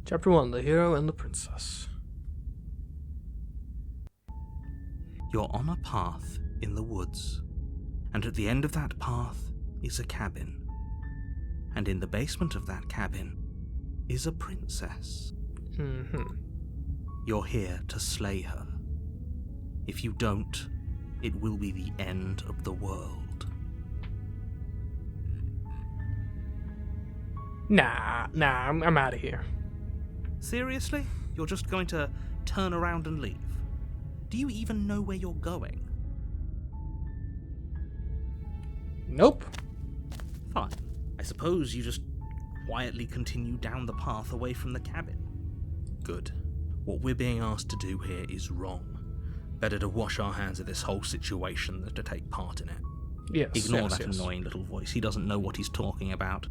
Chapter 1, The Hero and the Princess. You're on a path in the woods, and at the end of that path is a cabin. And in the basement of that cabin is a princess. You're here to slay her. If you don't, it will be the end of the world. Nah, I'm out of here. Seriously? You're just going to turn around and leave? Do you even know where you're going? Nope. Fine. I suppose you just quietly continue down the path away from the cabin. Good. What we're being asked to do here is wrong. Better to wash our hands of this whole situation than to take part in it. Yes. Ignore that annoying little voice. He doesn't know what he's talking about.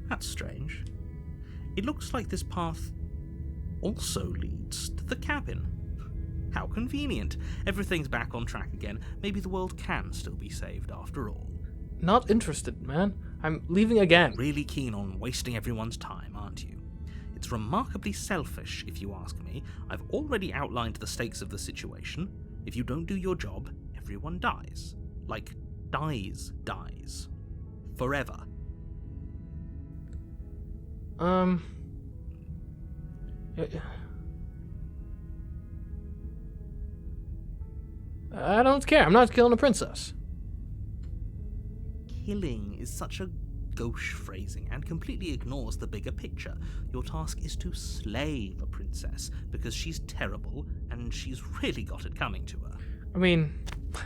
That's strange. It looks like this path also leads to the cabin. How convenient. Everything's back on track again. Maybe the world can still be saved after all. Not interested, man. I'm leaving again. Really keen on wasting everyone's time, aren't you? It's remarkably selfish, if you ask me. I've already outlined the stakes of the situation. If you don't do your job, everyone dies. Like, dies. Forever. I don't care. I'm not killing a princess. Killing is such a gauche phrasing and completely ignores the bigger picture. Your task is to slay the princess because she's terrible and she's really got it coming to her. I mean,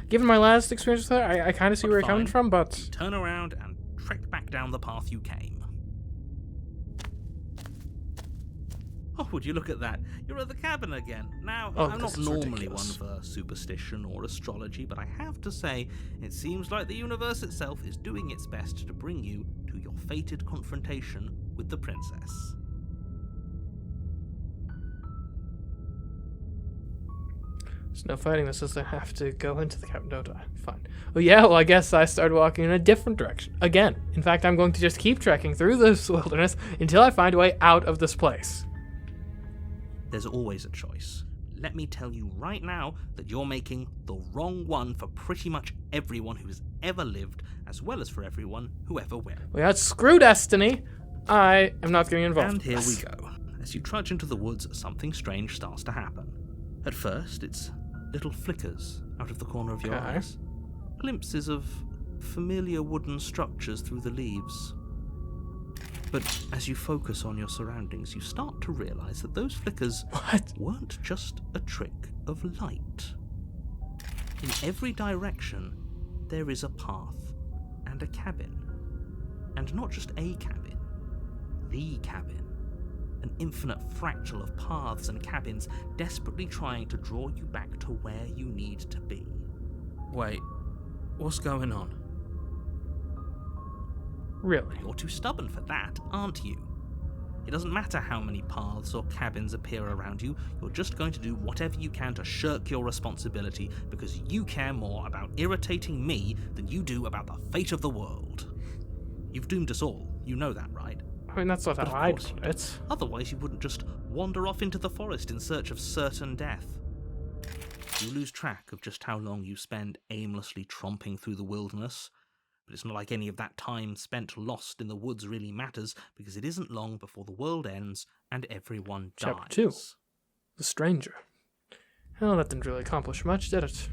given my last experience with her, I kind of see where you're coming from, but... Turn around and trek back down the path you came. Oh, would you look at that? You're at the cabin again. Now, I'm not normally one for superstition or astrology, but I have to say, it seems like the universe itself is doing its best to bring you to your fated confrontation with the princess. There's no fighting. This says I have to go into the cabin, don't I? Fine. Well, yeah, I guess I started walking in a different direction. Again. In fact, I'm going to just keep trekking through this wilderness until I find a way out of this place. There's always a choice. Let me tell you right now that you're making the wrong one for pretty much everyone who has ever lived, as well as for everyone who ever will. Well, that's screw destiny. I am not getting involved. And here we go. As you trudge into the woods, something strange starts to happen. At first, it's little flickers out of the corner of your eyes. Glimpses of familiar wooden structures through the leaves. But as you focus on your surroundings, you start to realize that those flickers weren't just a trick of light. In every direction, there is a path and a cabin. And not just a cabin, the cabin. An infinite fractal of paths and cabins desperately trying to draw you back to where you need to be. Wait, what's going on? Really? You're too stubborn for that, aren't you? It doesn't matter how many paths or cabins appear around you, you're just going to do whatever you can to shirk your responsibility because you care more about irritating me than you do about the fate of the world. You've doomed us all, you know that, right? I mean, that's not how I put it. Otherwise you wouldn't just wander off into the forest in search of certain death. You lose track of just how long you spend aimlessly tromping through the wilderness. But it's not like any of that time spent lost in the woods really matters, because it isn't long before the world ends and everyone dies. Chapter 2. The Stranger. Well, that didn't really accomplish much, did it?